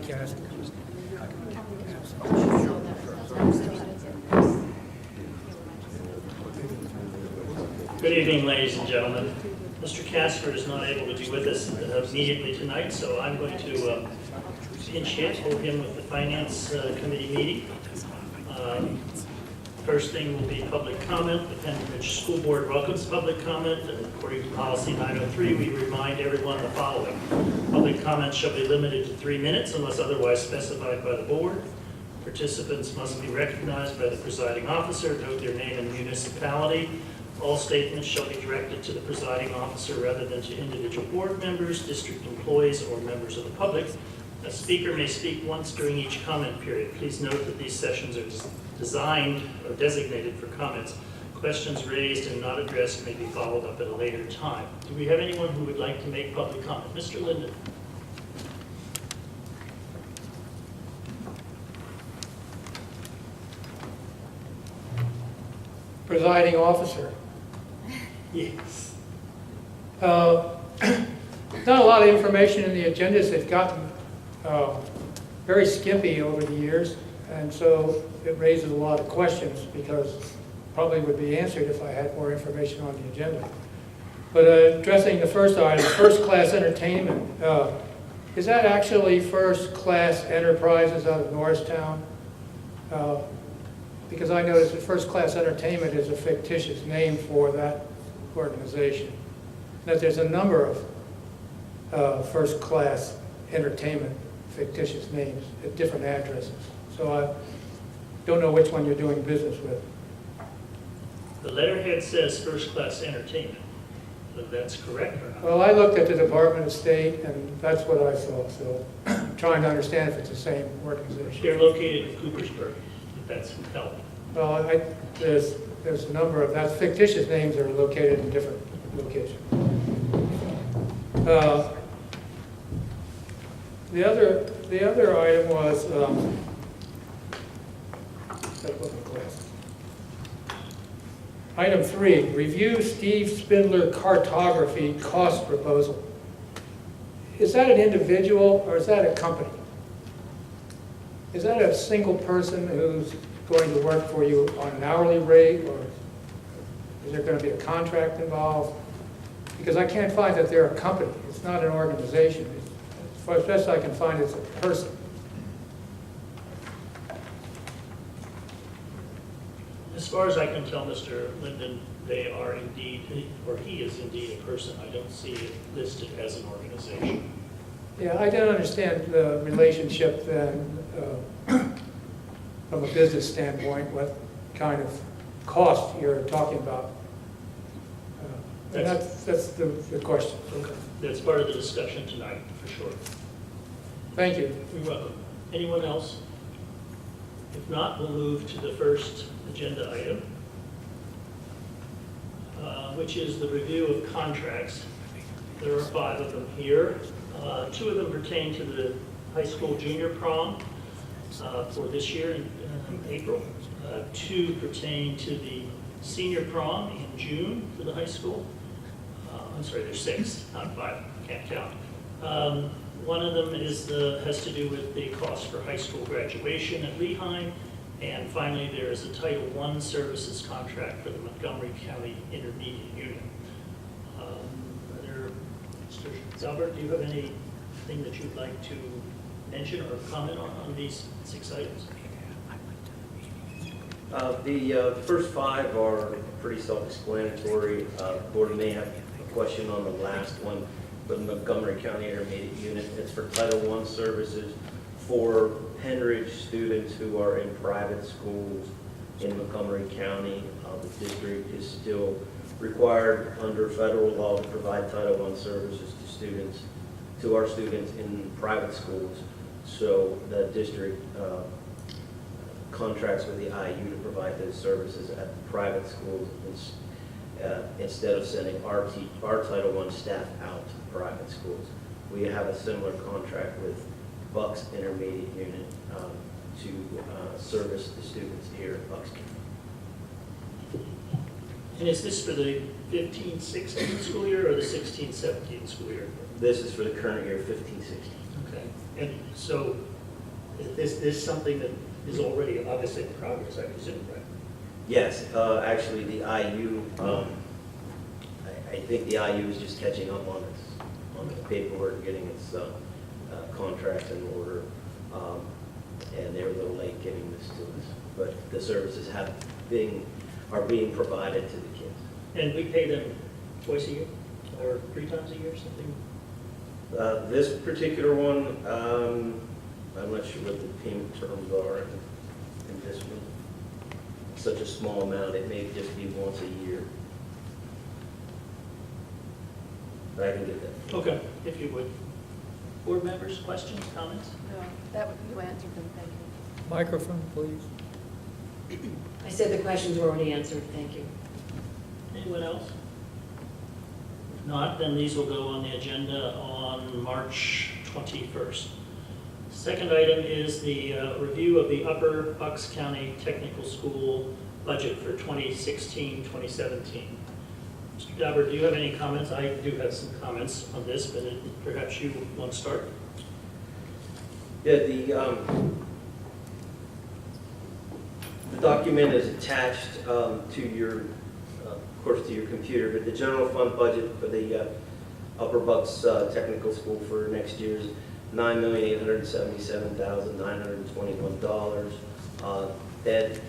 Cass. Good evening, ladies and gentlemen. Mr. Casper is not able to be with us immediately tonight, so I'm going to pinch hit for him with the Finance Committee meeting. First thing will be public comment. The Pennridge School Board welcomes public comment, and according to policy 903, we remind everyone the following. Public comment shall be limited to 3 minutes unless otherwise specified by the board. Participants must be recognized by the presiding officer. Note their name and municipality. All statements shall be directed to the presiding officer rather than to individual board members, district employees, or members of the public. A speaker may speak once during each comment period. Please note that these sessions are designed or designated for comments. Questions raised and not addressed may be followed up at a later time. Do we have anyone who would like to make public comment? Mr. Linden. Presiding officer. Yes. Not a lot of information in the agendas. They've gotten very skimpy over the years, and so it raises a lot of questions because probably would be answered if I had more information on the agenda. But addressing the first item, first-class entertainment, is that actually First-Class Enterprises out of Norristown? Because I noticed that First-Class Entertainment is a fictitious name for that organization. That there's a number of first-class entertainment fictitious names at different addresses. So I don't know which one you're doing business with. The letterhead says First-Class Entertainment. But that's correct or not? Well, I looked at the Department of State, and that's what I saw. So I'm trying to understand if it's the same organization. They're located in Coopersburg, if that's help. Well, there's a number of that's fictitious names that are located in different locations. The other item was item 3, review Steve Spindler cartography cost proposal. Is that an individual or is that a company? Is that a single person who's going to work for you on an hourly rate, or is there going to be a contract involved? Because I can't find that they're a company. It's not an organization. As far as best I can find, it's a person. As far as I can tell, Mr. Linden, they are indeed, or he is indeed a person. I don't see it listed as an organization. Yeah, I don't understand the relationship then, from a business standpoint, what kind of cost you're talking about. And that's the question. Okay. That's part of the discussion tonight, for sure. Thank you. You're welcome. Anyone else? If not, we'll move to the first agenda item, which is the review of contracts. There are 5 of them here. 2 of them pertain to the high school junior prom for this year in April. 2 pertain to the senior prom in June for the high school. I'm sorry, there's 6, not 5. Can't count. One of them has to do with the cost for high school graduation at Lehi. And finally, there is a Title I services contract for the Montgomery County Intermediate Unit. Mr. Albert, do you have anything that you'd like to mention or comment on these 6 items? The first 5 are pretty self-explanatory. The board may have a question on the last one, but Montgomery County Intermediate Unit, it's for Title I services for Pennridge students who are in private schools in Montgomery County. The district is still required under federal law to provide Title I services to our students in private schools. So the district contracts with the IU to provide those services at the private schools instead of sending our Title I staff out to private schools. We have a similar contract with Bucks Intermediate Unit to service the students here at Bucks County. And is this for the 15-16 school year or the 16-17 school year? This is for the current year, 15-16. Okay. And so Is this something that is already obviously in progress, I presume, right? Yes, actually, the IU, I think the IU is just catching up on the paperwork, getting its contract in order, and they were a little late getting this to us. But the services are being provided to the kids. And we pay them twice a year, or 3 times a year, something? This particular one, I'm not sure what the payment terms are in this one. Such a small amount, it may just be once a year. But I can get that. Okay, if you would. Board members, questions, comments? No, you answered them, thank you. Microphone, please. I said the questions were already answered, thank you. Anyone else? If not, then these will go on the agenda on March 21st. Second item is the review of the Upper Bucks County Technical School budget for 2016-2017. Mr. Dauber, do you have any comments? I do have some comments on this, but perhaps you want to start? Yeah, the document is attached to your, of course, to your computer, but the general fund budget for the Upper Bucks Technical School for next year is $9,877,921. Then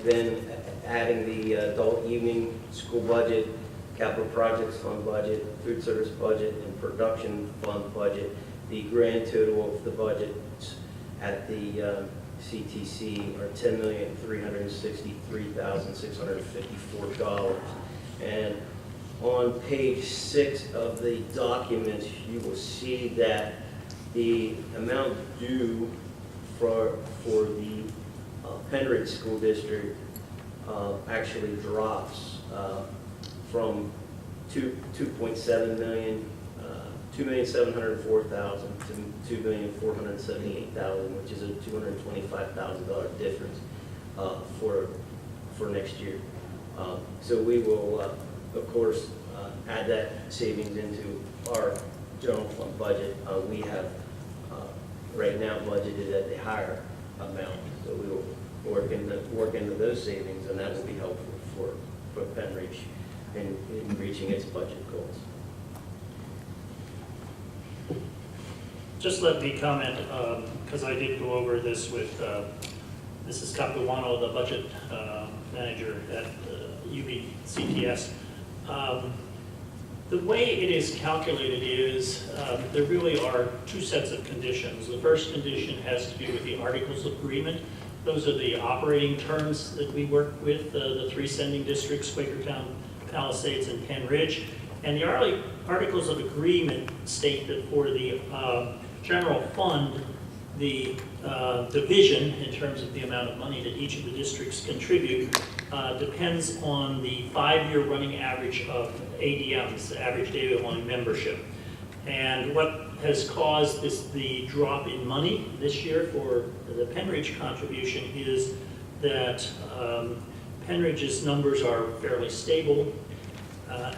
adding the adult evening school budget, capital projects fund budget, food service budget, and production fund budget, the grand total of the budgets at the CTC are $10,363,654. And on page 6 of the document, you will see that the amount due for the Pennridge School District actually drops from 2.7 million, 2,704,000 to 2,478,000, which is a $225,000 difference for next year. So we will, of course, add that savings into our general fund budget. We have right now budgeted at the higher amount, so we will work into those savings, and that will be helpful for Pennridge in reaching its budget goals. Just let me comment, because I did go over this with Mrs. Capuano, the budget manager at UBCTS. The way it is calculated is there really are 2 sets of conditions. The first condition has to do with the Articles of Agreement. Those are the operating terms that we work with, the 3 sending districts, Quakertown, Palisades, and Pennridge. And the Articles of Agreement state that for the general fund, the division in terms of the amount of money that each of the districts contribute depends on the 5-year running average of ADMs, average daily line membership. And what has caused the drop in money this year for the Pennridge contribution is that Pennridge's numbers are fairly stable,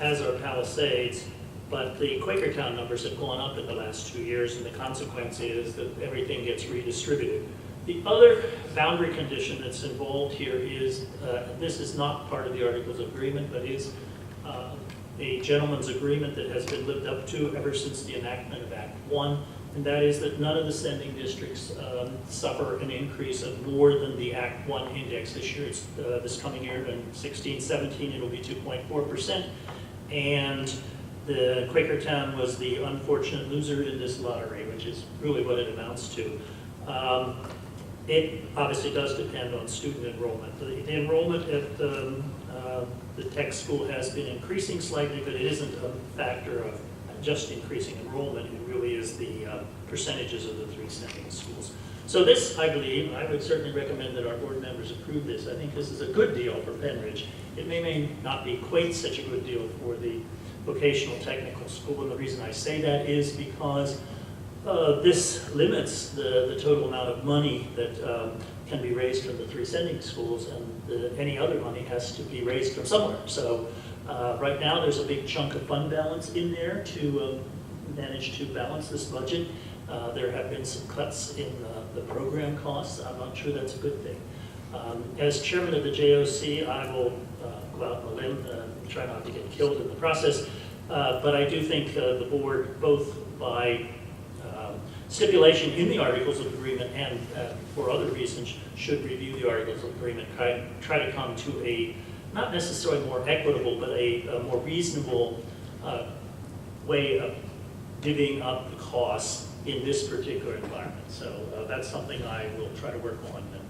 as are Palisades, but the Quakertown numbers have gone up in the last 2 years, and the consequence is that everything gets redistributed. The other boundary condition that's involved here is, this is not part of the Articles of Agreement, but is a gentleman's agreement that has been lived up to ever since the enactment of Act 1, and that is that none of the sending districts suffer an increase of more than the Act 1 index. This year, it's this coming year, in 16-17, it'll be 2.4%, and the Quakertown was the unfortunate loser in this lottery, which is really what it amounts to. It obviously does depend on student enrollment. The enrollment at the tech school has been increasing slightly, but it isn't a factor of just increasing enrollment. It really is the percentages of the 3 sending schools. So this, I believe, I would certainly recommend that our board members approve this. I think this is a good deal for Pennridge. It may not be quite such a good deal for the vocational technical school, and the reason I say that is because this limits the total amount of money that can be raised from the 3 sending schools, and any other money has to be raised from somewhere. So right now there's a big chunk of fund balance in there to manage to balance this budget, There have been some cuts in the program costs. I'm not sure that's a good thing. As chairman of the JOC, I will go out on a limb, try not to get killed in the process, but I do think the board, both by stipulation in the Articles of Agreement and for other reasons, should review the Articles of Agreement, try to come to a, not necessarily more equitable, but a more reasonable way of divvying up the costs in this particular environment. So that's something I will try to work on. And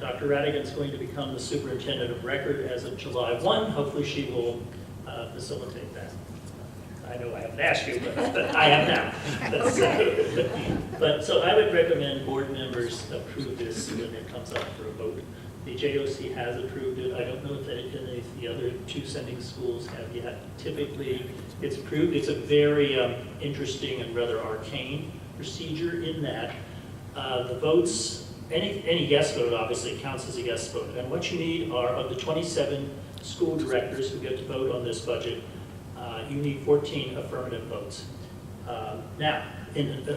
Dr. Radigan's going to become the superintendent of record as of July 1. Hopefully she will facilitate that. I know I haven't asked you, but I have now. But so I would recommend board members approve this when it comes up for a vote. The JOC has approved it. I don't know if any of the other two sending schools have yet. Typically, it's approved. It's a very interesting and rather arcane procedure in that the votes, any yes vote obviously counts as a yes vote. And what you need are, of the 27 school directors who get to vote on this budget, you need 14 affirmative votes. Now,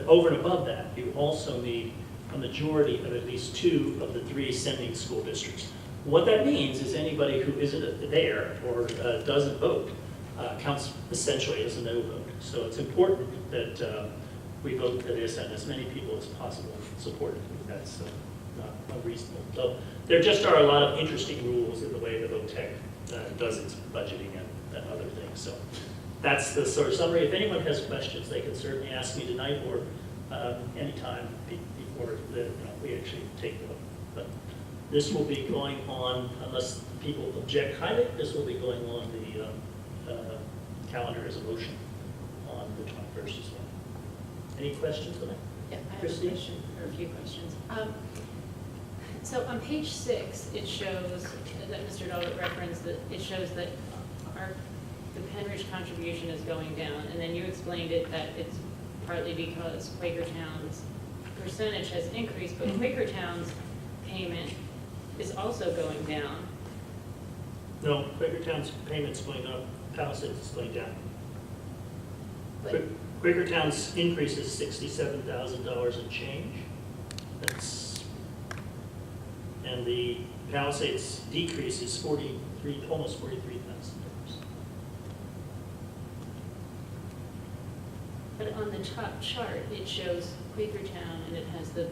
over and above that, you also need a majority of at least 2 of the 3 sending school districts. What that means is anybody who isn't there or doesn't vote counts essentially as a no vote. So it's important that we vote for this and as many people as possible support it. That's not unreasonable. So there just are a lot of interesting rules in the way the VOTEC does its budgeting and other things. So that's the sort of summary. If anyone has questions, they can certainly ask me tonight or anytime before we actually take the vote. But this will be going on, unless people object highly, this will be going on the calendar as a motion on the 21st as well. Any questions on that? Yeah, I have a Christine? question, or a few questions. So on page 6, it shows, that Mr. Dahlberg referenced, that it shows that the Pennridge contribution is going down, and then you explained it that it's partly because Quakertown's percentage has increased, but Quakertown's payment is also going down. No, Quakertown's payment's going up, Palisades is going down. But Quakertown's increase is $67,000 and change. That's, and the Palisades decrease is almost $43,000. But on the top chart, it shows Quakertown, and it has the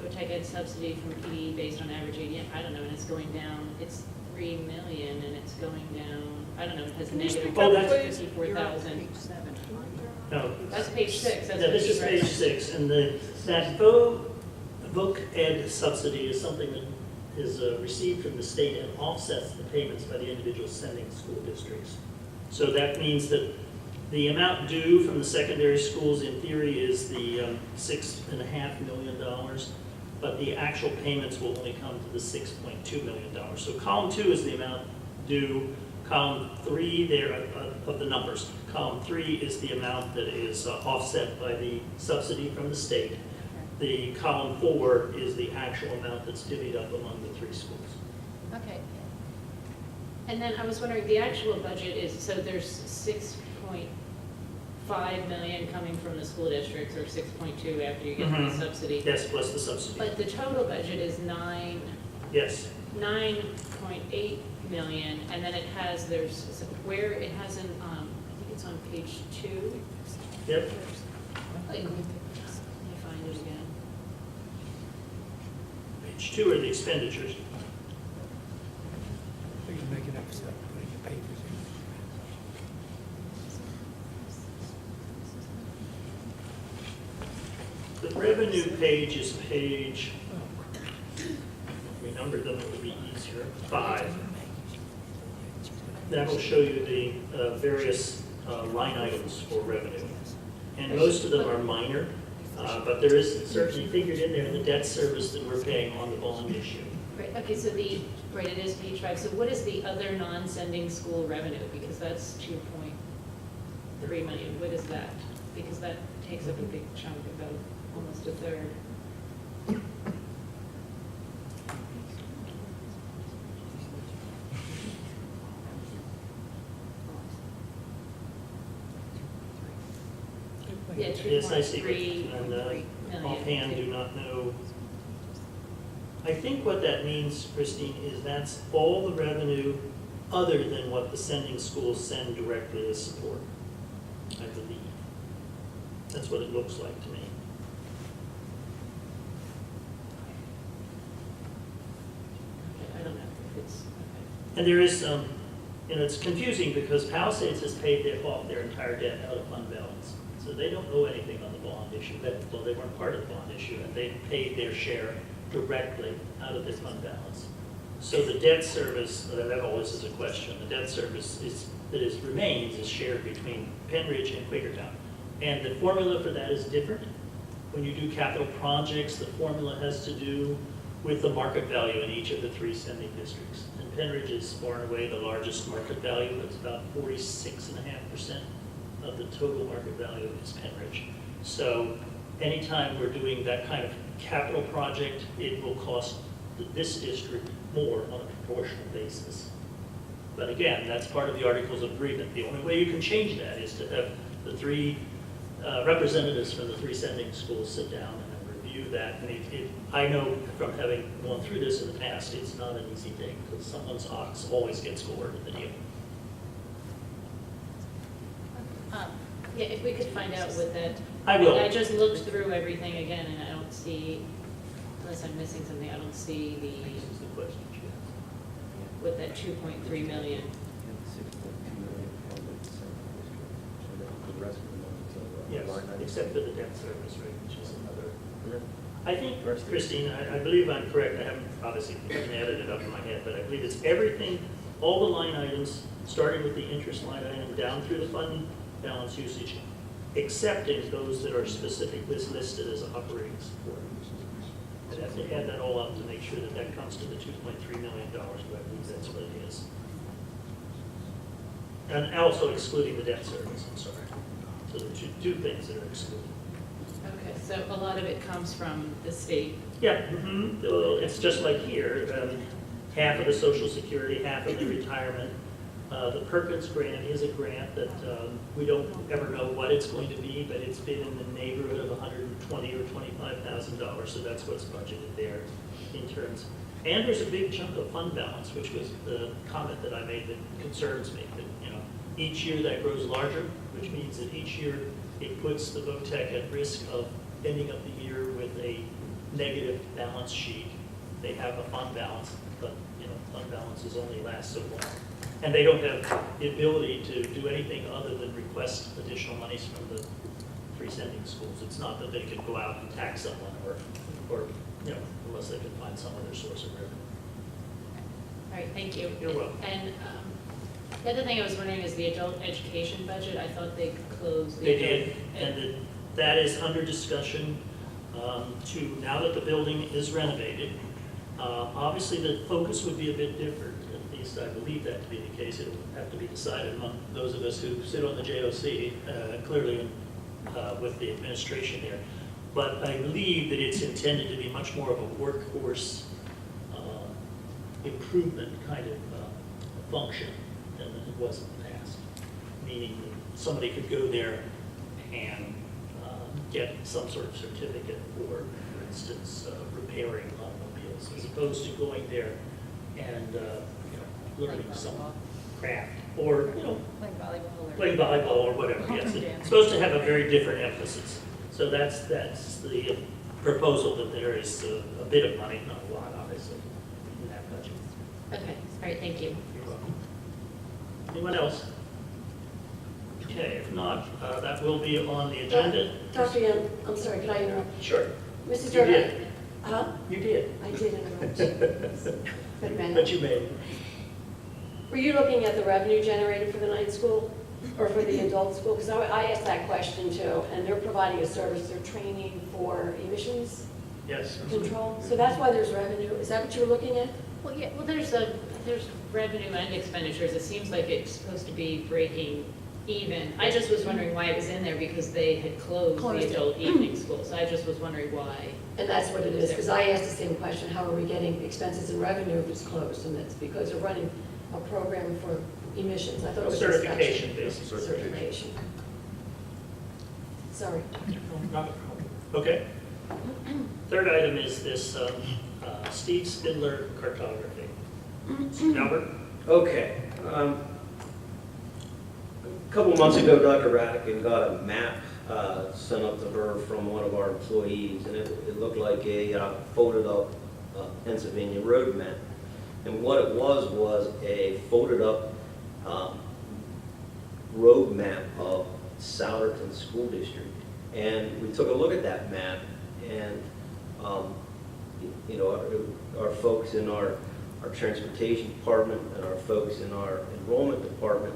VOTEC ed subsidy from PD based on average ADM. I don't know, and it's going down. It's $3 million, and it's going down. I don't know. It has negative Oh, that's- 54,000. No. That's page 6. That's Yeah, what this you is page referenced. 6, and that VOC ed subsidy is something that is received from the state and offsets the payments by the individual sending school districts. So that means that the amount due from the secondary schools in theory is the $6.5 million, but the actual payments will only come to the $6.2 million. So column 2 is the amount due. Column 3 there of the numbers. Column 3 is the amount that is offset by the subsidy from the state. The column 4 is the actual amount that's divvied up among the 3 schools. Okay. And then I was wondering, the actual budget is, so there's 6.5 million coming from the school districts, or 6.2 after you get the Mhm. subsidy. Yes, plus the subsidy. But the total budget is Yes. 9.8 million, and then it has, where it has an, I think it's on page 2. Yep. Let me find it again. Page 2 are the expenditures. You can make it up yourself, put it in your papers. The revenue page is page, we numbered them, it would be easier, 5. That will show you the various line items for revenue. And most of them are minor, but there is certainly figured in there the debt service that we're paying on the bond issue. Right, okay, so right, it is page 5. So what is the other non-sending school revenue? Because that's 2.3 million. What is that? Because that takes up a big chunk, about almost a third. Yeah, Yes, I see. 2.3 And million. offhand, do not know. I think what that means, Christine, is that's all the revenue other than what the sending schools send directly as support, I believe. That's what it looks like to me. Okay, I don't know if it's, okay. And there is some, it's confusing because Palisades has paid off their entire debt out of fund balance. So they don't owe anything on the bond issue. Well, they weren't part of the bond issue, and they paid their share directly out of their fund balance. So the debt service, that always is a question, the debt service remains is shared between Pennridge and Quakertown. And the formula for that is different. When you do capital projects, the formula has to do with the market value in each of the 3 sending districts. And Pennridge is far and away the largest market value. It's about 46.5% of the total market value is Pennridge. So anytime we're doing that kind of capital project, it will cost this district more on a proportional basis. But again, that's part of the Articles of Agreement. The only way you can change that is to have the 3 representatives from the 3 sending schools sit down and review that. And I know from having gone through this in the past, it's not an easy thing because someone's ox always gets gored in the deal. Yeah, if we could find out what that. I will. I just looked through everything again and I don't see, unless I'm missing something, I don't see This is the question. what that 2.3 million. Yes, except for the debt service rate, which is another. I think, Christine, I believe I'm correct. I haven't obviously added it up in my head, but I believe it's everything, all the line items, starting with the interest line item down through the fund balance usage, excepting those that are specifically listed as operating support. I'd have to add that all up to make sure that that comes to the $2.3 million, but I believe that's what it is. And also excluding the debt service, I'm sorry. So the two things that are excluded. Okay, so a lot of it comes from the state. Yeah, well, it's just like here, half of the Social Security, half of the retirement. The Perkins grant is a grant that we don't ever know what it's going to be, but it's been in the neighborhood of $120,000 or $25,000, so that's what's budgeted there in terms. And there's a big chunk of fund balance, which was the comment that I made that concerns me, that each year that grows larger, which means that each year it puts the VOTEC at risk of ending up the year with a negative balance sheet. They have a fund balance, but fund balances only last so long. And they don't have the ability to do anything other than request additional monies from the 3 sending schools. It's not that they could go out and tax someone or unless they can find some other source of revenue. All right, thank you. You're welcome. And the other thing I was wondering is the adult education budget. I thought they closed. They did, and that is under discussion now that the building is renovated. Obviously, the focus would be a bit different. At least I believe that to be the case. It will have to be decided among those of us who sit on the JOC, clearly with the administration there. But I believe that it's intended to be much more of a workforce improvement kind of function than it was in the past. Meaning that somebody could go there and get some sort of certificate for instance, repairing automobiles, as opposed to going there and learning some craft or playing volleyball or whatever. Yes, it's supposed to have a very different emphasis. So that's the proposal, that there is a bit of money, not a lot, obviously, in that budget. Okay, all right, thank you. You're welcome. Anyone else? Okay, if not, that will be on the agenda. Dr. Young, I'm sorry, could I interrupt? Sure. Mrs. You Jordan? did. Huh? You did. I did interrupt. Good man. But you made it. Were you looking at the revenue generated for the night school or for the adult school? Because I asked that question too, and they're providing a service, they're training for emissions Yes. control. So that's why there's revenue. Is that what you were looking at? Well, yeah, well, there's revenue and expenditures. It seems like it's supposed to be breaking even. I just was wondering why it was in there, because they had closed Closed the it. adult evening school. So I just was wondering why. And that's what it is, because I asked the same question, how are we getting expenses and revenue if it's closed? And it's because they're running a program for emissions. I thought it was Certification, inspection. basically. Certification. sorry. Okay. Third item is this Steve Spindler cartography. Albert? Okay. A couple months ago, Dr. Radican got a map sent up to her from one of our employees, and it looked like a folded up Pennsylvania road map. And what it was a folded up road map of Souderton School District. And we took a look at that map, and you know, our folks in our transportation department and our folks in our enrollment department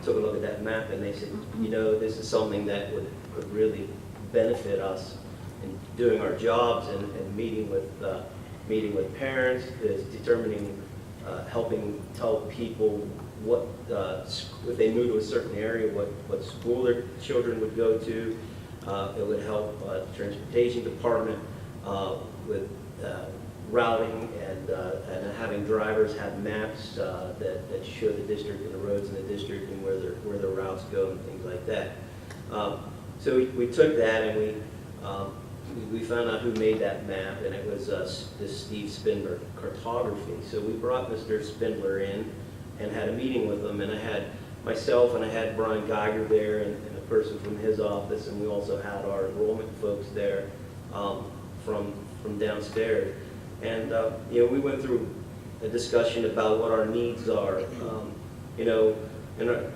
took a look at that map, and they said, you know, this is something that would really benefit us in doing our jobs and meeting with parents, is determining, helping tell people what, if they move to a certain area, what school their children would go to. It would help the transportation department with routing and having drivers have maps that show the district and the roads in the district and where their routes go and things like that. So we took that and we found out who made that map, and it was this Steve Spindler cartography. So we brought Mr. Spindler in and had a meeting with him, and I had myself and I had Brian Geiger there and a person from his office, and we also had our enrollment folks there from downstairs. And you know, we went through a discussion about what our needs are, you know, and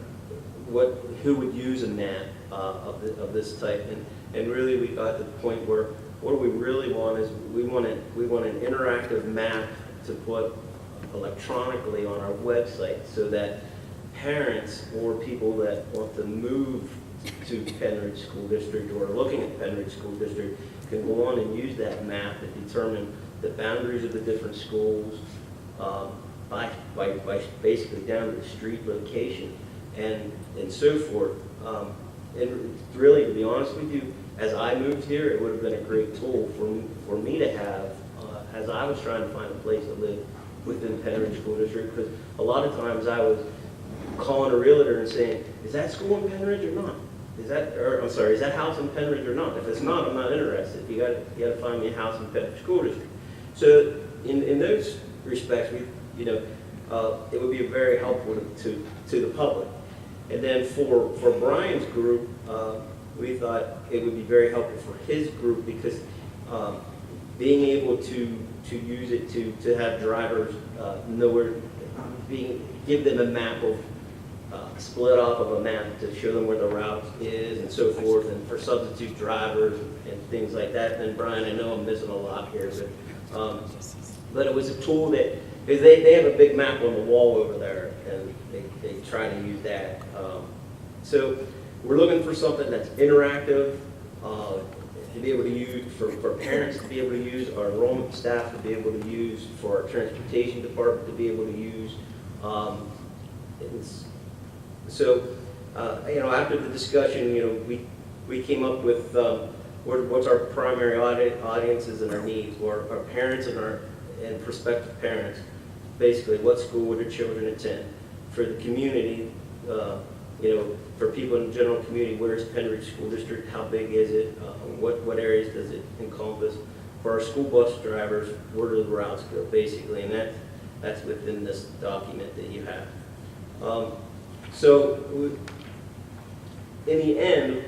who would use a map of this type, and really we got to the point where what we really want is we want an interactive map to put electronically on our website so that parents or people that want to move to Pennridge School District or are looking at Pennridge School District can go on and use that map and determine the boundaries of the different schools by basically down to the street location and so forth. And really, to be honest with you, as I moved here, it would have been a great tool for me to have as I was trying to find a place to live within Pennridge School District, because a lot of times I was calling a realtor and saying, is that school in Pennridge or not? Is that house in Pennridge or not? If it's not, I'm not interested. You got to find me a house in Pennridge School District. So in those respects, it would be very helpful to the public. And then for Brian's group, we thought it would be very helpful for his group because being able to use it to have drivers know where, give them a map of split off of a map to show them where the route is and so forth, and for substitute drivers and things like that. And Brian, I know I'm missing a lot here, but it was a tool that, because they have a big map on the wall over there, and they try to use that. So we're looking for something that's interactive, to be able to use, for parents to be able to use, our enrollment staff to be able to use, for our transportation department to be able to use. So, you know, after the discussion, you know, we came up with what's our primary audiences and our needs, or our parents and prospective parents. Basically, what school would their children attend? For the community, you know, for people in the general community, where is Pennridge School District? How big is it? What areas does it encompass? For our school bus drivers, where do the routes go, basically? And that's within this document that you have. So in the end,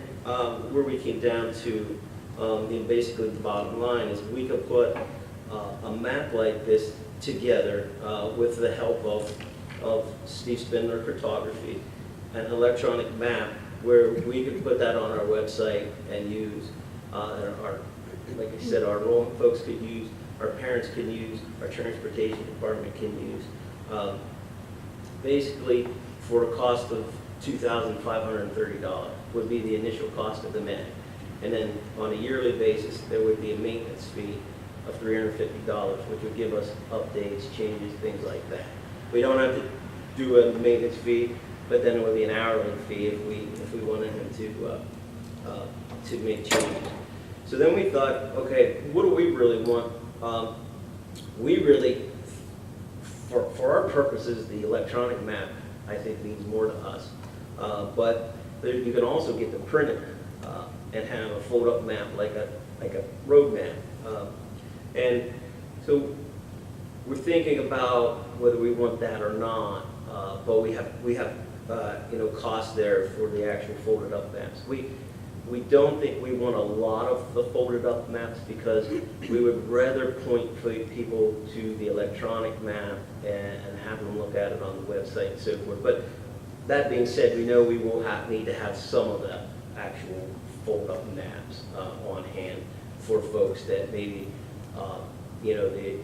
where we came down to, basically the bottom line is we could put a map like this together with the help of Steve Spindler Cartography, an electronic map where we could put that on our website and use, like I said, our enrollment folks could use, our parents can use, our transportation department can use. Basically, for a cost of $2,530 would be the initial cost of the map. And then on a yearly basis, there would be a maintenance fee of $350, which would give us updates, changes, things like that. We don't have to do a maintenance fee, but then it would be an hourly fee if we wanted him to make changes. So then we thought, okay, what do we really want? We really, for our purposes, the electronic map, I think, means more to us. But you can also get the printed and have a fold-up map like a road map. And so we're thinking about whether we want that or not, but we have costs there for the actual folded up maps. We don't think we want a lot of the folded up maps because we would rather point people to the electronic map and have them look at it on the website and so forth. But that being said, we know we will need to have some of the actual fold up maps on hand for folks that maybe the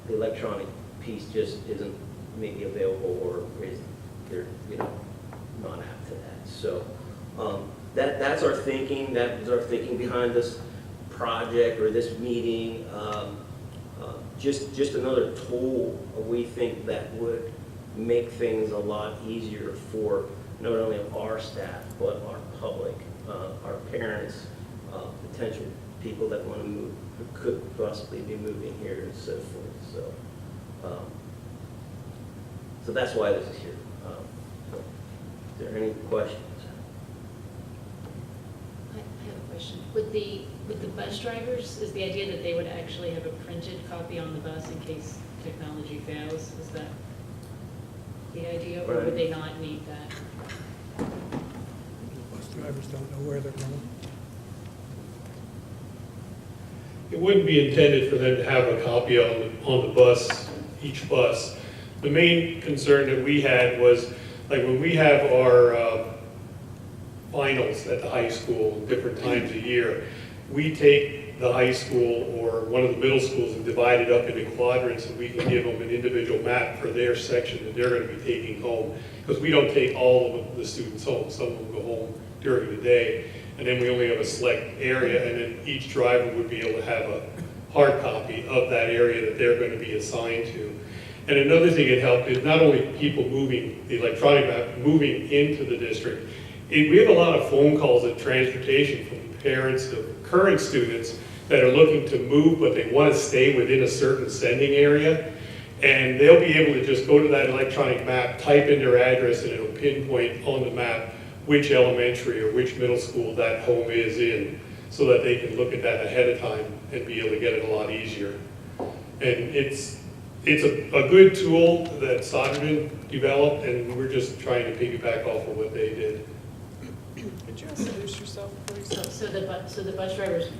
electronic piece just isn't maybe available or is they're not apt to that. So that's our thinking. That was our thinking behind this project or this meeting. Just another tool we think that would make things a lot easier for not only our staff but our public, our parents, potential people that want to move, who could possibly be moving here and so forth. So that's why this is here. Is there any questions? I have a question. With the bus drivers, is the idea that they would actually have a printed copy on the bus in case technology fails? Is that the idea, or would they not need that? Bus drivers don't know where they're going. It wouldn't be intended for them to have a copy on the bus, each bus. The main concern that we had was, like when we have our finals at the high school different times a year, we take the high school or one of the middle schools and divide it up into quadrants, and we can give them an individual map for their section that they're going to be taking home. Because we don't take all of the students home. Some of them go home during the day. And then we only have a select area, and then each driver would be able to have a hard copy of that area that they're going to be assigned to. And another thing it helped is not only people moving, the electronic map, moving into the district. We have a lot of phone calls at transportation from parents of current students that are looking to move, but they want to stay within a certain sending area. And they'll be able to just go to that electronic map, type in their address, and it'll pinpoint on the map which elementary or which middle school that home is in, so that they can look at that ahead of time and be able to get it a lot easier. And it's a good tool that Soderman developed, and we're just trying to piggyback off of what they did. Could you introduce yourself, please? So the bus drivers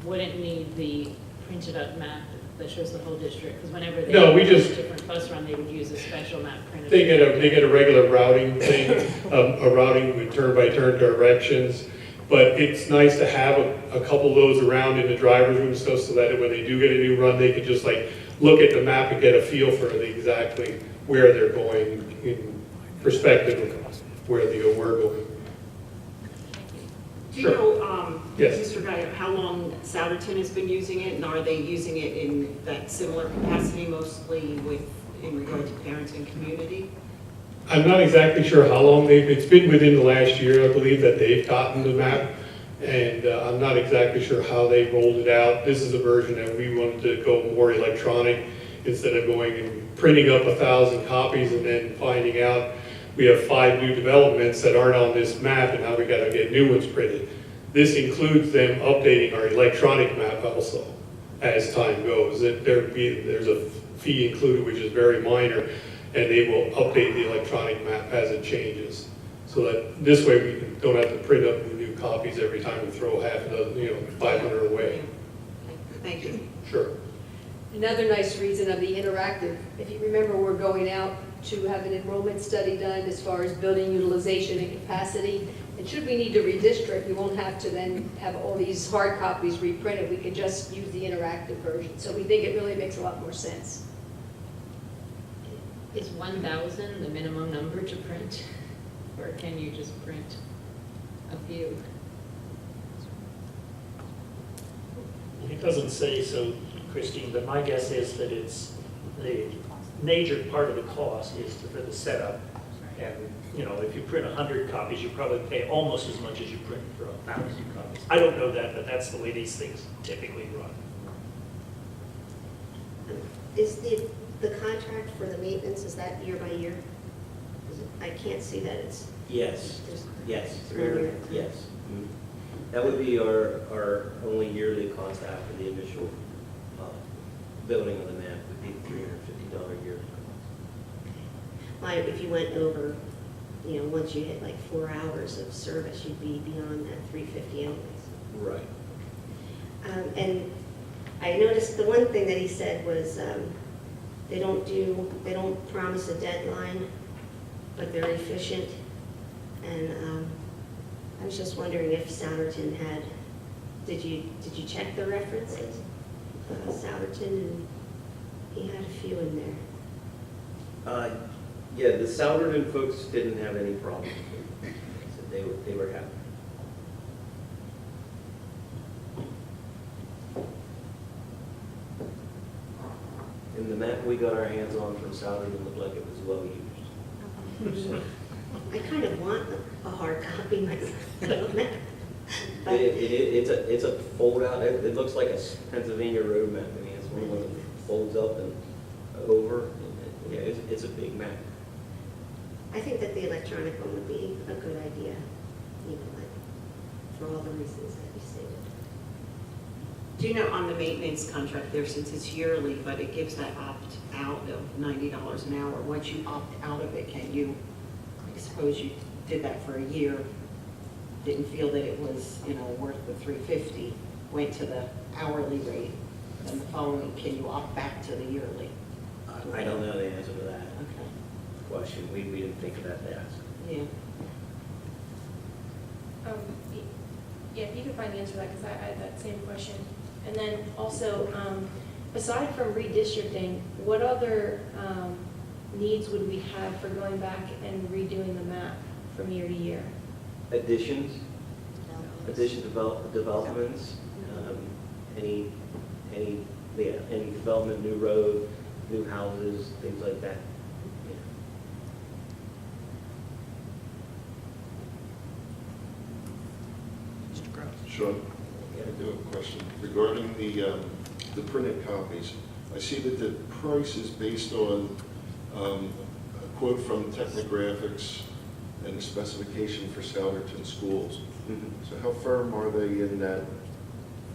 wouldn't need the printed up map that shows the whole district, because whenever they No, we have just- a different bus run, they would use a special map printed. They get a regular routing thing, a routing with turn-by-turn directions. But it's nice to have a couple of those around in the driver's room so that when they do get a new run, they can just like look at the map and get a feel for exactly where they're going in perspective of where we're going. Do you know, Yes. Mr. Geyer, how long Souderton has been using it, and are they using it in that similar capacity mostly in regard to parents and community? I'm not exactly sure how long it's been within the last year, I believe, that they've gotten the map. And I'm not exactly sure how they rolled it out. This is a version that we wanted to go more electronic instead of going and printing up 1,000 copies and then finding out we have 5 new developments that aren't on this map and now we got to get new ones printed. This includes them updating our electronic map also as time goes. There's a fee included, which is very minor, and they will update the electronic map as it changes. So that this way we don't have to print up new copies every time we throw 500 away. Thank you. Sure. Another nice reason of the interactive, if you remember, we're going out to have an enrollment study done as far as building utilization and capacity. And should we need to redistrict, we won't have to then have all these hard copies reprinted. We could just use the interactive version. So we think it really makes a lot more sense. Is 1,000 the minimum number to print, or can you just print a few? It doesn't say so, Christine, but my guess is that it's the major part of the cost is for the setup. And, if you print 100 copies, you probably pay almost as much as you print for 1,000 copies. I don't know that, but that's the way these things typically run. Is the contract for the maintenance, is that year by year? I can't see that it's. Yes, yes, yes. That would be our only yearly cost after the initial building of the map would be $350 yearly cost. Like, if you went over, you know, once you hit like 4 hours of service, you'd be beyond that 350 anyways. Right. And I noticed the one thing that he said was, they don't promise a deadline, but they're efficient. And I was just wondering if Souderton had, did you check the references? Souderton, and he had a few in there. Yeah, the Souderton folks didn't have any problems. So they were happy. And the map we got our hands on from Souderton looked like it was well used. So, I kind of want a hard copy myself. But it's a fold out, it looks like a Pennsylvania road map. I mean, it's one of those that folds up and over. Yeah, it's a big map. I think that the electronic one would be a good idea, you know, like, for all the reasons that you stated. Do you know on the maintenance contract there, since it's yearly, but it gives that opt out of $90 an hour, once you opt out of it, can you, I suppose you did that for a year, didn't feel that it was, you know, worth the $350, went to the hourly rate, and the following, can you opt back to the yearly? I don't know the answer to that Okay, question. We didn't think of that to ask. yeah. Yeah, if you could find the answer to that, because I had that same question. And then also, aside from redistricting, what other needs would we have for going back and redoing the map from year to year? Additions, developments, any development, new road, new houses, things like that. Yeah. Sean, I do have a question regarding the printed copies. I see that the price is based on a quote from Technographics and a specification for Souderton schools. Mhm. So how firm are they in that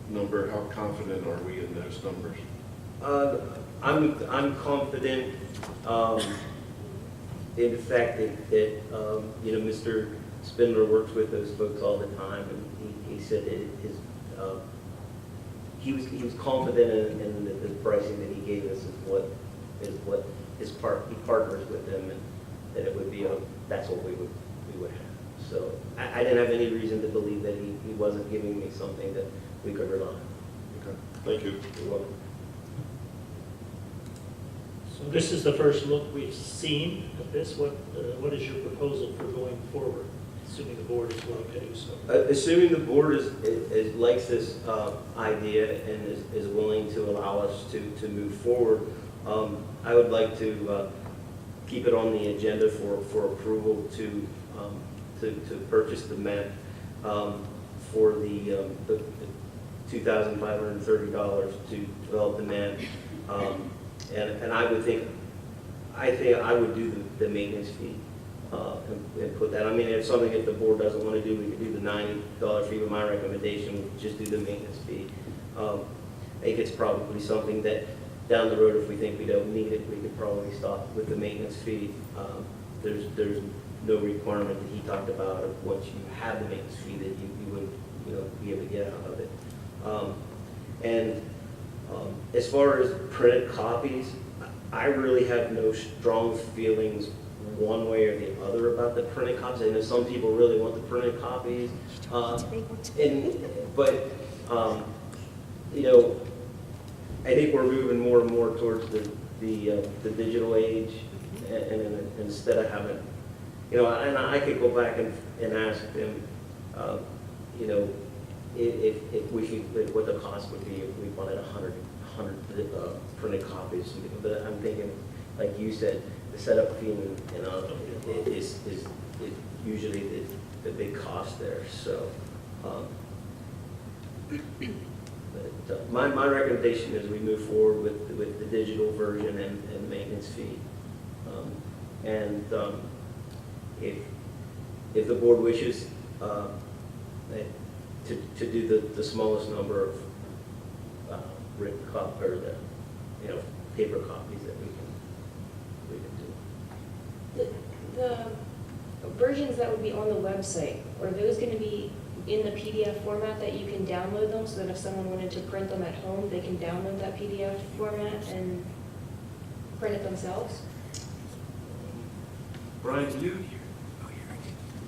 number? How confident are we in those numbers? I'm confident in the fact that you know, Mr. Spindler works with those folks all the time, and he said that he was confident in the pricing that he gave us is what he partners with them, and that it would be that's what we would have. So I didn't have any reason to believe that he wasn't giving me something that we could rely on. Okay, thank you. You're welcome. So this is the first look we've seen at this. What is your proposal for going forward, assuming the board is willing to do so? Assuming the board likes this idea and is willing to allow us to move forward, I would like to keep it on the agenda for approval to purchase the map for the $2,530 to develop the map. And I think I would do the maintenance fee and put that. I mean, if the board doesn't want to do, we could do the $90 fee, but my recommendation would just do the maintenance fee. I think it's probably something that down the road, if we think we don't need it, we could probably stop with the maintenance fee. There's no requirement that he talked about of once you have the maintenance fee that you would be able to get out of it. As far as printed copies, I really have no strong feelings one way or the other about the printed copies. I know some people really want the printed copies, but you know, I think we're moving more and more towards the digital age, and instead of having, you know, and I could go back and ask them, you know, if we should, what the cost would be if we wanted 100 printed copies. But I'm thinking, like you said, the setup fee is usually the big cost there. So, but my recommendation is we move forward with the digital version and maintenance fee. If the board wishes, to do the smallest number of written copy, or the, paper copies that we can do. The versions that would be on the website, are those going to be in the PDF format that you can download them, so that if someone wanted to print them at home, they can download that PDF format and print it themselves? Brian,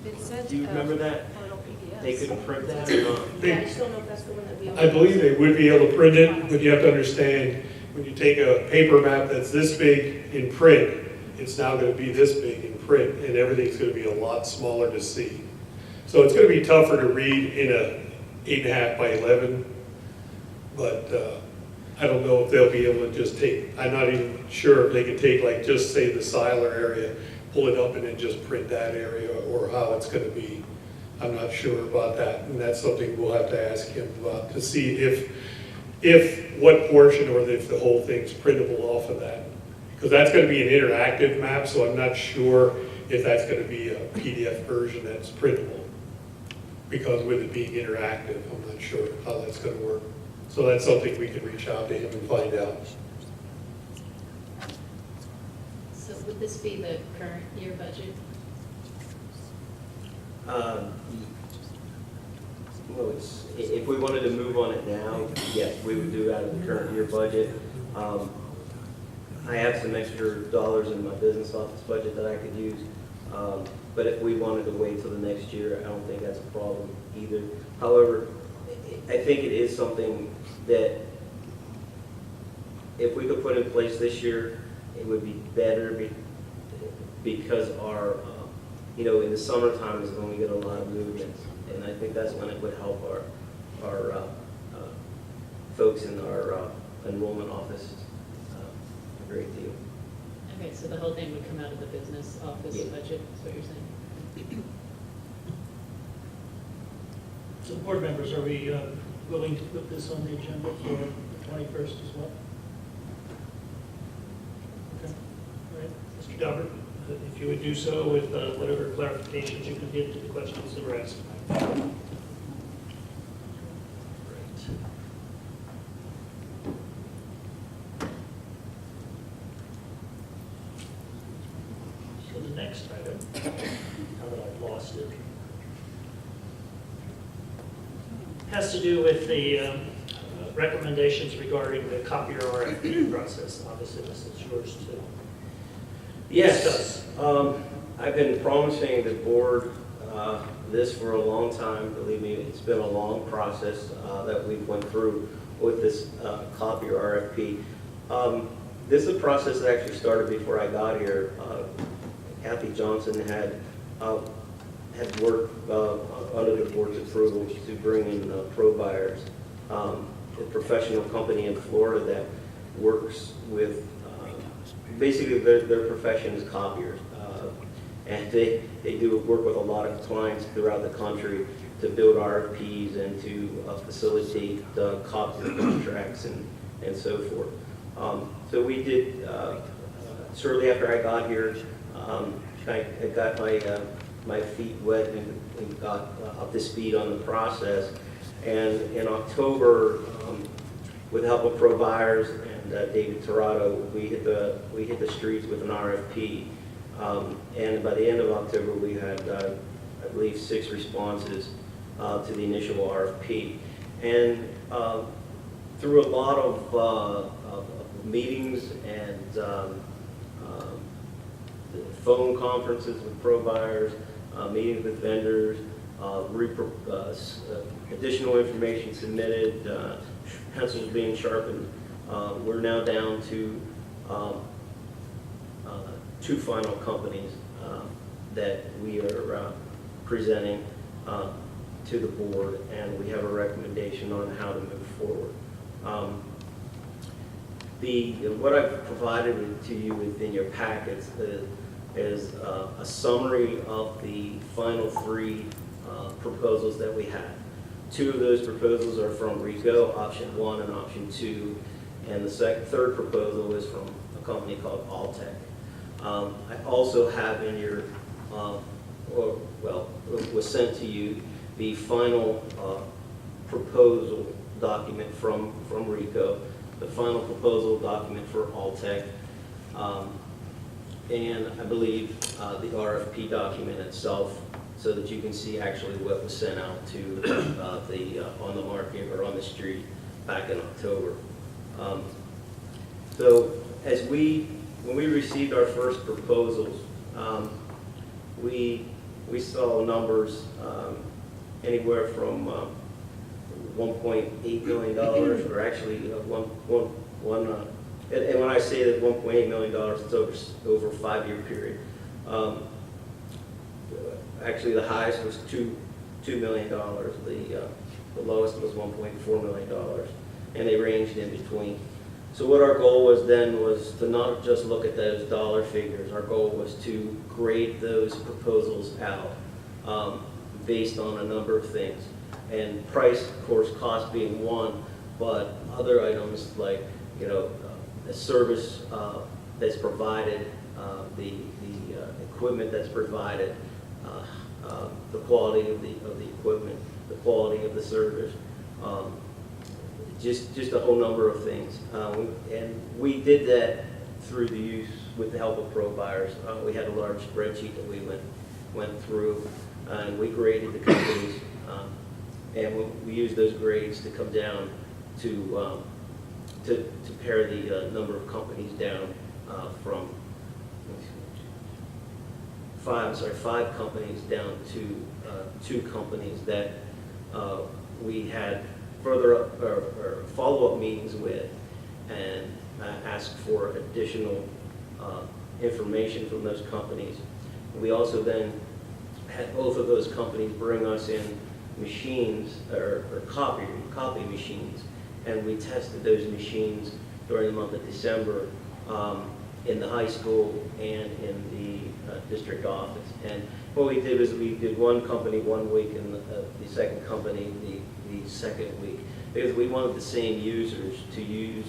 It said, do you remember that? portal PDFs. They couldn't print that or not? Yeah, I just don't know if that's the one that would be on. I believe they would be able to print it, but you have to understand, when you take a paper map that's this big in print, it's now gonna be this big in print, and everything's gonna be a lot smaller to see. So it's gonna be tougher to read in a 8.5 by 11, but I don't know if they'll be able to just take, I'm not even sure if they can take, like, just say the Siler area, pull it up and then just print that area, or how it's gonna be. I'm not sure about that, and that's something we'll have to ask him about, to see if what portion, or if the whole thing's printable off of that. Because that's gonna be an interactive map, so I'm not sure if that's gonna be a PDF version that's printable. Because with it being interactive, I'm not sure how that's gonna work. So that's something we can reach out to him and find out. So would this be the current year budget? Well, if we wanted to move on it now, yes, we would do it out of the current year budget. I have some extra dollars in my business office budget that I could use. But if we wanted to wait till the next year, I don't think that's a problem either. However, I think it is something that if we could put in place this year, it would be better because our, in the summertime is when we get a lot of movements. And I think that's when it would help our folks in our enrollment office a great deal. Okay, so the whole thing would come out of the business office Yeah. budget, is what you're saying? So board members, are we willing to put this on the agenda for the 21st as well? Okay, all right. Mr. Daubert, if you would do so with whatever clarifications you can give to the questions that were asked. So the next item, now that I've lost it, has to do with the recommendations regarding the copier RFP process. Obviously, this is yours to Yes, discuss. I've been promising the board this for a long time. Believe me, it's been a long process that we've went through with this copier RFP. This is a process that actually started before I got here. Kathy Johnson had worked under the board's approval to bring in ProBuyers, a professional company in Florida that works with, basically their profession is copiers. And they do work with a lot of clients throughout the country to build RFPs and to facilitate copier contracts and so forth. So we did, shortly after I got here, I got my feet wet and got up to speed on the process. And in October, with the help of ProBuyers and David Torado, we hit the streets with an RFP. And by the end of October, we had, I believe, 6 responses to the initial RFP. And through a lot of meetings and phone conferences with ProBuyers, meetings with vendors, additional information submitted, pencils being sharpened, we're now down to 2 final companies that we are presenting to the board, and we have a recommendation on how to move forward. What I've provided to you within your packets is a summary of the final 3 proposals that we have. 2 of those proposals are from RICO, option 1 and option 2, and the third proposal is from a company called Alltech. I also have in your, was sent to you the final proposal document from RICO, the final proposal document for Alltech, and I believe the RFP document itself, so that you can see actually what was sent out to on the market or on the street back in October. So when we received our first proposals, we saw numbers anywhere from $1.8 million, or actually and when I say that $1.8 million, it's over a 5-year period. Actually, the highest was $2 million. The lowest was $1.4 million, and they ranged in between. So what our goal was then was to not just look at those dollar figures. Our goal was to grade those proposals out based on a number of things. And price, of course, cost being one, but other items like, the service that's provided, the equipment that's provided, the quality of the equipment, the quality of the service, just a whole number of things. And we did that through the use, with the help of pro buyers. We had a large spreadsheet that we went through, and we graded the companies, and we used those grades to come down to pare the number of companies down from five companies down to 2 companies that we had further follow-up meetings with, and asked for additional information from those companies. We also then had both of those companies bring us in machines or copy machines, and we tested those machines during the month of December in the high school and in the district office. And what we did was we did one company 1 week and the second company the second week, because we wanted the same users to use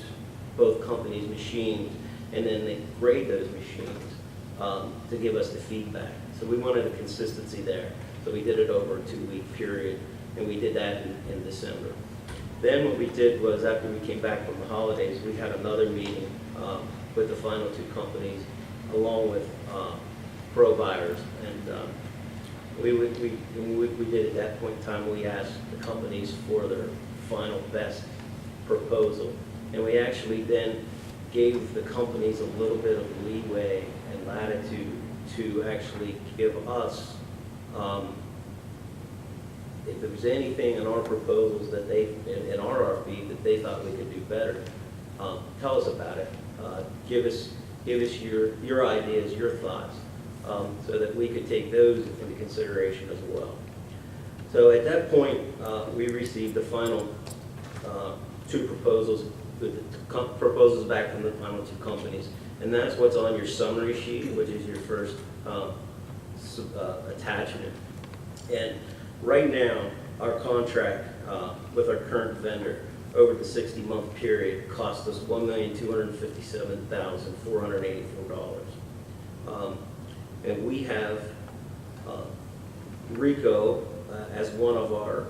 both companies' machines, and then they grade those machines to give us the feedback. So we wanted a consistency there. So we did it over a 2-week period, and we did that in December. Then what we did was, after we came back from the holidays, we had another meeting with the final 2 companies, along with pro buyers. And we did at that point in time, we asked the companies for their final best proposal. And we actually then gave the companies a little bit of leeway and latitude to actually give us, if there was anything in our proposals that in our RFP that they thought we could do better, tell us about it. Give us your ideas, your thoughts, so that we could take those into consideration as well. So at that point, we received the final 2 proposals, proposals back from the final 2 companies, and that's what's on your summary sheet, which is your first attachment. And right now, our contract with our current vendor over the 60-month period cost us $1,257,484. And we have RICO as one of our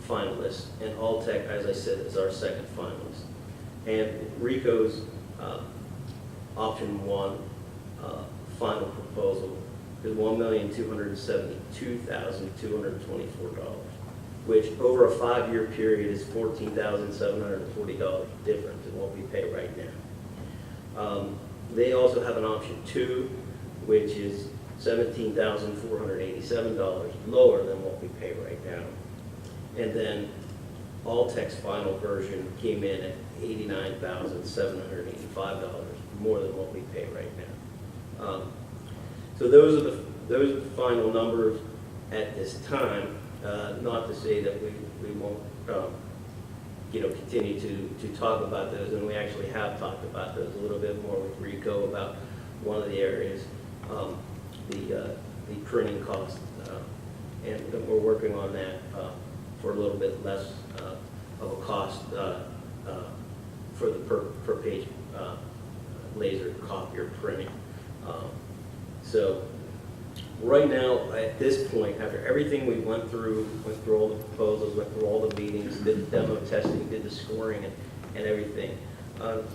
finalists, and Alltech, as I said, is our second finalist. And RICO's option 1 final proposal is $1,272,224, which over a 5-year period is $14,740 different than what we pay right now. They also have an option 2, which is $17,487, lower than what we pay right now. And then Alltech's final version came in at $89,785, more than what we pay right now. So those are the final numbers at this time. Not to say that we won't continue to talk about those, and we actually have talked about those a little bit more with RICO about one of the areas, the printing cost, and we're working on that for a little bit less of a cost for the per page laser copier printing. So Right now, at this point, after everything we went through all the proposals, went through all the meetings, did the demo testing, did the scoring and everything. And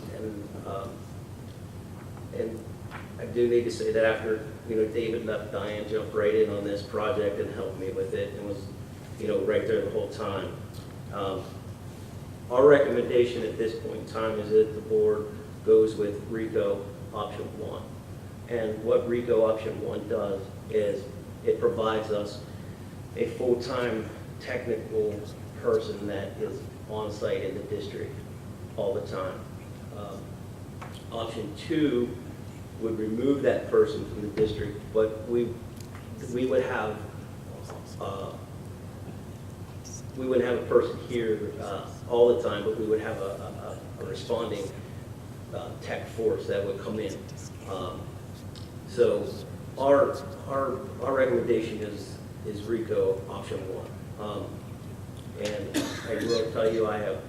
I do need to say that after, David left, Diane jumped right in on this project and helped me with it and was, right there the whole time. Our recommendation at this point in time is that the board goes with RICO option 1. And what RICO option 1 does is it provides us a full-time technical person that is on site in the district all the time. Option 2 would remove that person from the district, but we would have we wouldn't have a person here all the time, but we would have a responding tech force that would come in. So our recommendation is RICO option 1. And I will tell you, I have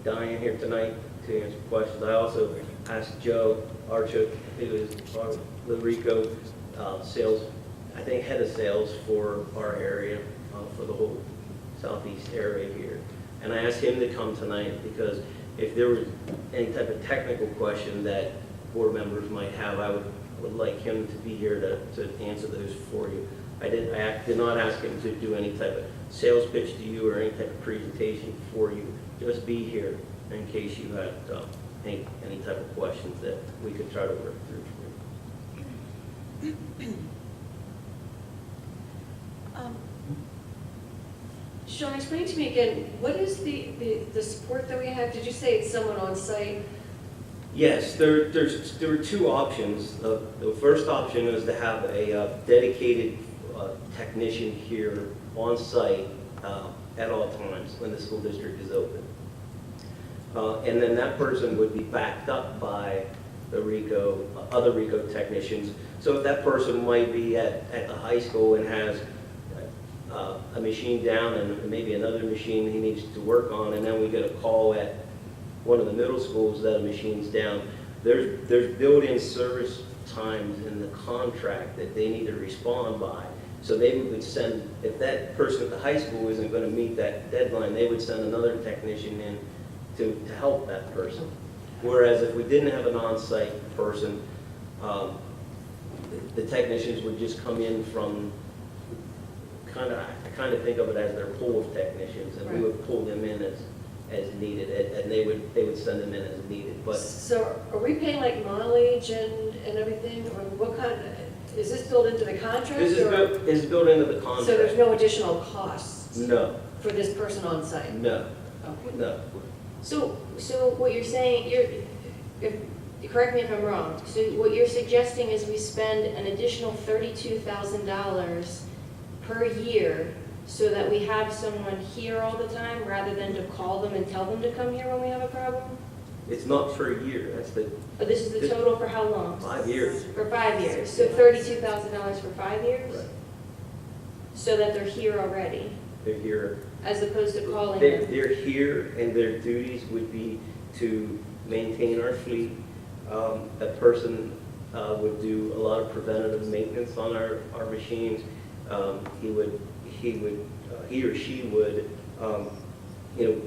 Diane here tonight to answer questions. I also asked Joe Archuk, who is the RICO sales, I think head of sales for our area, for the whole southeast area here. And I asked him to come tonight because if there was any type of technical question that board members might have, I would like him to be here to answer those for you. I did not ask him to do any type of sales pitch to you or any type of presentation for you. Just be here in case you had any type of questions that we could try to work through for you. Sean, explain to me again, what is the support that we have? Did you say it's someone on site? Yes, there were 2 options. The first option is to have a dedicated technician here on site at all times when the school district is open. And then that person would be backed up by the other RICO technicians. So if that person might be at the high school and has a machine down and maybe another machine he needs to work on, and then we get a call at one of the middle schools that a machine's down, there's built-in service times in the contract that they need to respond by. So they would send, if that person at the high school isn't going to meet that deadline, they would send another technician in to help that person. Whereas if we didn't have an on-site person, the technicians would just come in from I kind of think of it as their pool of technicians, and we would pull them in as needed, and they would send them in as needed. But So are we paying like mileage and everything, or what kind, is this built into the contract? this is built into the contract. So there's no additional costs No, for this person on site? no, Okay. no. So what you're saying, correct me if I'm wrong, so what you're suggesting is we spend an additional $32,000 per year so that we have someone here all the time rather than to call them and tell them to come here when we have a problem? It's not for a year. That's But this is the total for how long? 5 years. For 5 years, so $32,000 for 5 years? Right. So that they're here already, They're here. as opposed to calling them? They're here, and their duties would be to maintain our fleet. That person would do a lot of preventative maintenance on our machines. He or she would,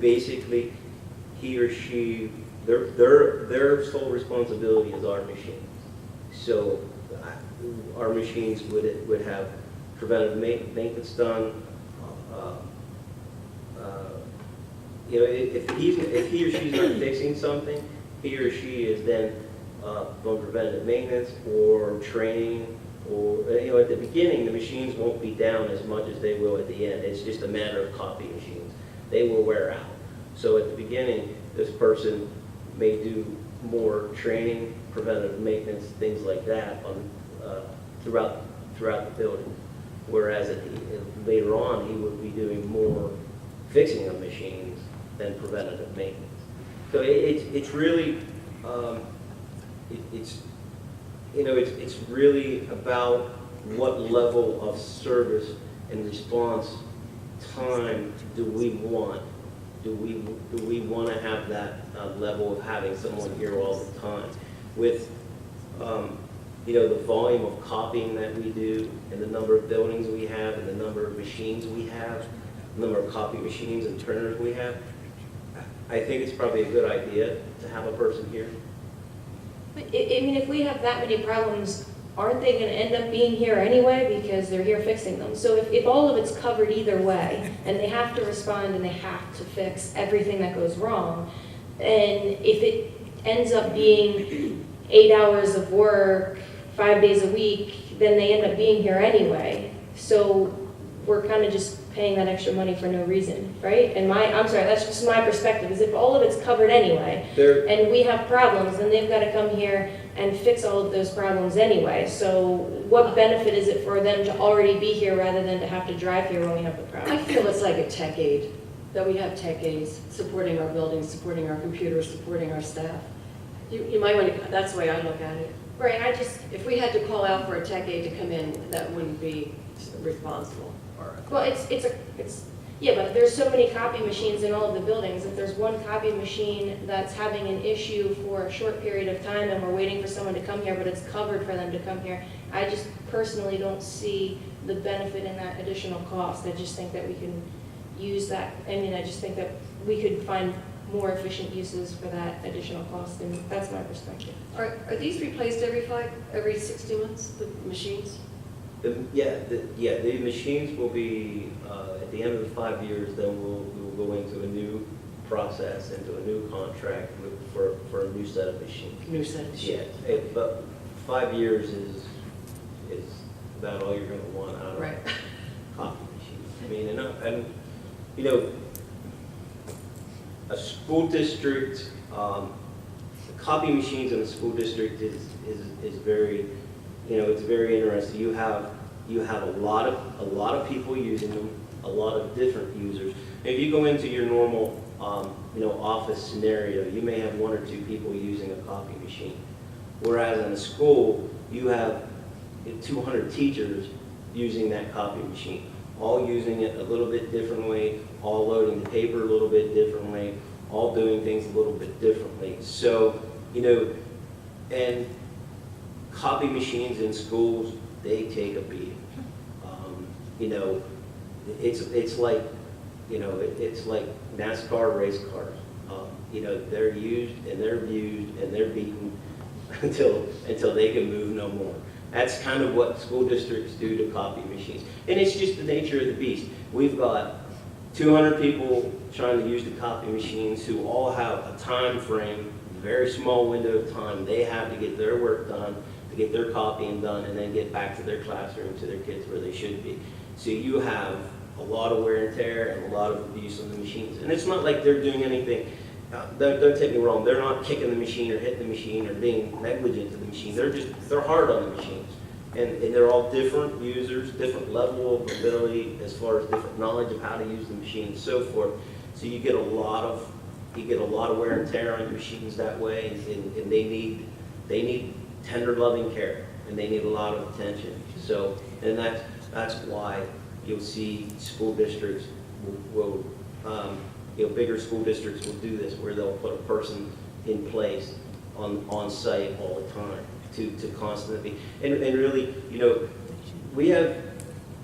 basically, he or she, their sole responsibility is our machines. So our machines would have preventative maintenance done. If he or she's not fixing something, he or she is then doing preventative maintenance or training. Or, at the beginning, the machines won't be down as much as they will at the end. It's just a matter of copy machines. They will wear out. So at the beginning, this person may do more training, preventative maintenance, things like that throughout the building. Whereas later on, he would be doing more fixing of machines than preventative maintenance. So it's really, it's really about what level of service and response time do we want? Do we want to have that level of having someone here all the time? With the volume of copying that we do, and the number of buildings we have, and the number of machines we have, the number of copy machines and printers we have, I think it's probably a good idea to have a person here. But I mean, if we have that many problems, aren't they going to end up being here anyway because they're here fixing them? So if all of it's covered either way, and they have to respond and they have to fix everything that goes wrong, and if it ends up being 8 hours of work, 5 days a week, then they end up being here anyway. So we're kind of just paying that extra money for no reason, right? And I'm sorry, that's just my perspective, is if all of it's covered anyway, and we have problems, then they've got to come here and fix all of those problems anyway. So what benefit is it for them to already be here rather than to have to drive here when we have the problem? I feel it's like a tech aid, that we have tech aides supporting our buildings, supporting our computers, supporting our staff. You might want to, that's the way I look at it. Right, If we had to call out for a tech aide to come in, that wouldn't be responsible. well, yeah, but there's so many copy machines in all of the buildings. If there's one copy machine that's having an issue for a short period of time and we're waiting for someone to come here, but it's covered for them to come here, I just personally don't see the benefit in that additional cost. I just think that we can use that, I just think that we could find more efficient uses for that additional cost, and that's my perspective. Are these replaced every 60 months, the machines? The machines will be, at the end of the 5 years, then we will go into a new process, into a new contract for a new set of machines. New set of machines. Yeah, but 5 years is about all you're going to want out of Right. copy machines. A school district, copy machines in a school district is very, it's very interesting. You have a lot of people using them, a lot of different users. If you go into your normal, office scenario, you may have 1 or 2 people using a copy machine. Whereas in a school, you have 200 teachers using that copy machine, all using it a little bit differently, all loading the paper a little bit differently, all doing things a little bit differently. So, and copy machines in schools, they take a beating. It's like, it's like NASCAR race cars. They're used and they're abused and they're beaten until they can move no more. That's kind of what school districts do to copy machines. And it's just the nature of the beast. We've got 200 people trying to use the copy machines who all have a time frame, a very small window of time. They have to get their work done, to get their copying done, and then get back to their classroom, to their kids where they should be. So you have a lot of wear and tear and a lot of abuse on the machines. And it's not like they're doing anything. Don't take me wrong. They're not kicking the machine or hitting the machine or being negligent to the machine. They're hard on the machines. And they're all different users, different level of ability as far as different knowledge of how to use the machine and so forth. So you get a lot of wear and tear on the machines that way, and they need tender, loving care, and they need a lot of attention. So, and that's why you'll see school districts will bigger school districts will do this, where they'll put a person in place on site all the time to constantly, and really, we have,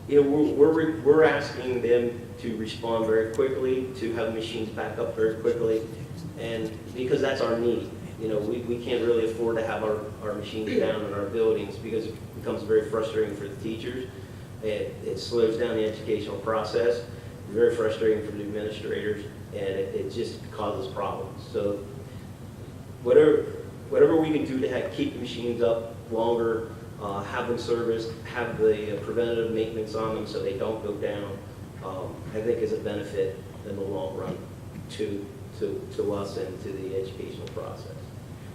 we're asking them to respond very quickly, to have machines back up very quickly, and because that's our need. We can't really afford to have our machines down in our buildings because it becomes very frustrating for the teachers. It slows down the educational process. It's very frustrating for the administrators, and it just causes problems. So whatever we can do to keep the machines up longer, have them serviced, have the preventative maintenance on them so they don't go down, I think is a benefit in the long run to us and to the educational process.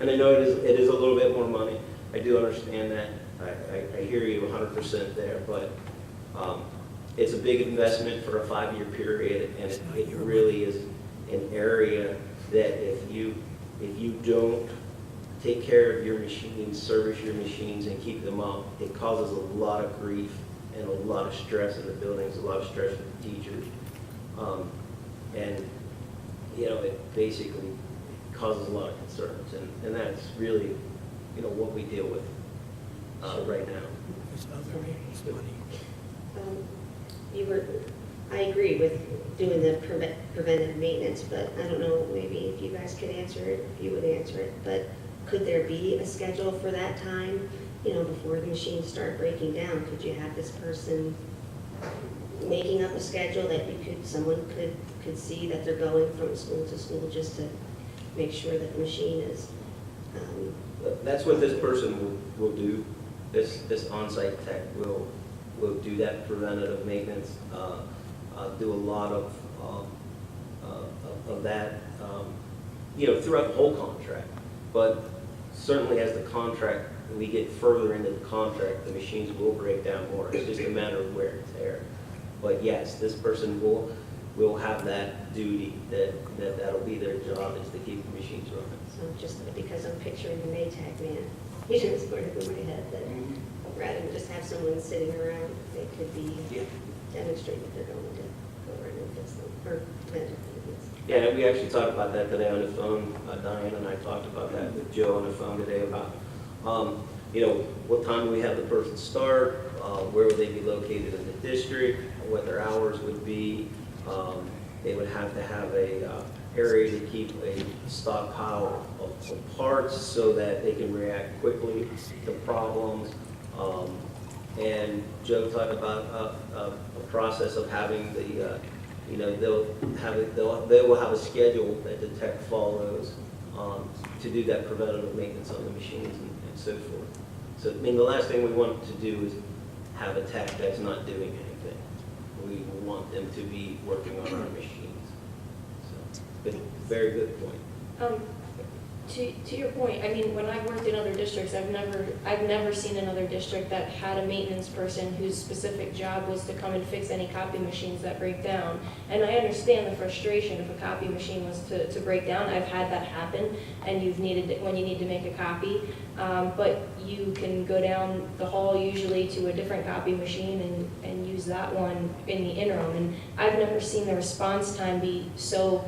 And I know it is a little bit more money. I do understand that. I hear you 100% there, but it's a big investment for a 5-year period, and it really is an area that if you don't take care of your machines, service your machines, and keep them up, it causes a lot of grief and a lot of stress in the buildings, a lot of stress for the teachers. And it basically causes a lot of concerns, and that's really, what we deal with. right now. I agree with doing the preventive maintenance, but I don't know, maybe if you guys could answer it, if you would answer it, but could there be a schedule for that time, before the machines start breaking down? Could you have this person making up a schedule that someone could see that they're going from school to school, just to make sure that the machine is, That's what this person will do. This on-site tech will do that preventative maintenance, do a lot of that, throughout the whole contract. But certainly as the contract, we get further into the contract, the machines will break down more. It's just a matter of wear and tear. But yes, this person will have that duty, that'll be their job, is to keep the machines running. so just because I'm picturing the Maytag man, he just sort of in my head that rather than just have someone sitting around, they could be demonstrating that they're going to go around and fix them, or prevent it. Yeah, and we actually talked about that today on the phone. Diane and I talked about that with Joe on the phone today about, what time do we have the person start, where would they be located in the district, what their hours would be. They would have to have a area to keep a stockpile of parts so that they can react quickly to problems. And Joe talked about a process of having the, they will have a schedule that the tech follows to do that preventative maintenance on the machines and so forth. So, the last thing we want to do is have a tech that's not doing anything. We want them to be working on our machines. So, but very good point. To your point, I mean, when I've worked in other districts, I've never seen another district that had a maintenance person whose specific job was to come and fix any copy machines that break down. And I understand the frustration if a copy machine was to break down. I've had that happen, and when you need to make a copy. But you can go down the hall usually to a different copy machine and use that one in the interim. And I've never seen the response time be so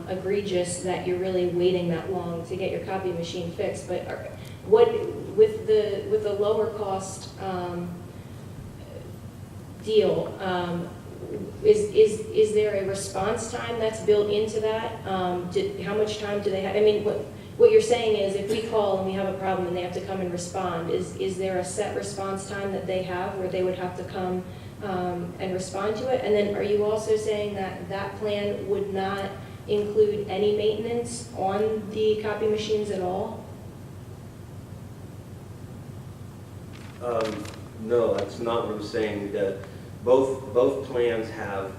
egregious that you're really waiting that long to get your copy machine fixed. But with the lower cost deal, is there a response time that's built into that? How much time do they have? I mean, what you're saying is if we call and we have a problem and they have to come and respond, is there a set response time that they have where they would have to come and respond to it? And then are you also saying that that plan would not include any maintenance on the copy machines at all? No, that's not what I'm saying. That both plans have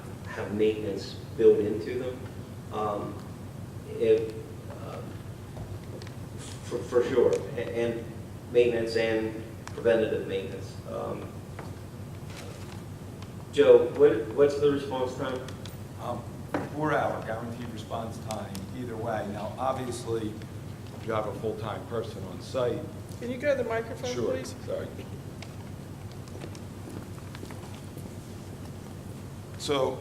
maintenance built into them. For sure, and maintenance and preventative maintenance. Joe, what's the response time? 4-hour guaranteed response time either way. Now, obviously, you have a full-time person on site. Can you go to the microphone, Sure, please? sorry. So,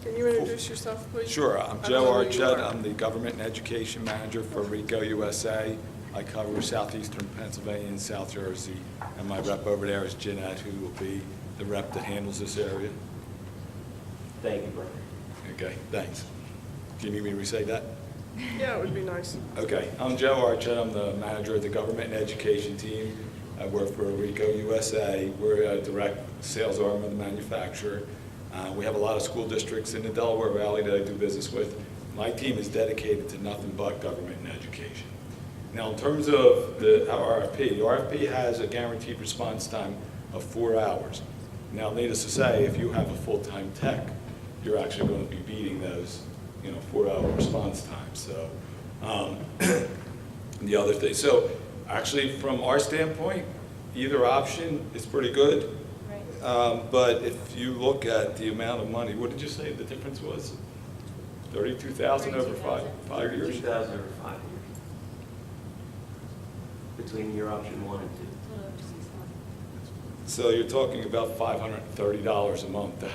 Can you introduce yourself, please? sure, I'm I Joe don't know who you Archett. are. I'm the Government and Education Manager for RICO USA. I cover southeastern Pennsylvania and South Jersey, and my rep over there is Jeanette, who will be the rep that handles this area. Thank you, Brian. Okay, thanks. Do you need me to re-say that? Yeah, it would be nice. Okay, I'm Joe Archett. I'm the manager of the Government and Education team. I work for RICO USA. We're a direct sales arm of the manufacturer. We have a lot of school districts in the Delaware Valley that I do business with. My team is dedicated to nothing but government and education. Now, in terms of our RFP, the RFP has a guaranteed response time of 4 hours. Now, needless to say, if you have a full-time tech, you're actually going to be beating those, 4-hour response times. So, the other thing, so actually, from our standpoint, either option is pretty good. Right. But if you look at the amount of money, what did you say the difference was? 32,000 over five years? 32,000 over 5 years. Between your option 1 and 2. So you're talking about $530 a month to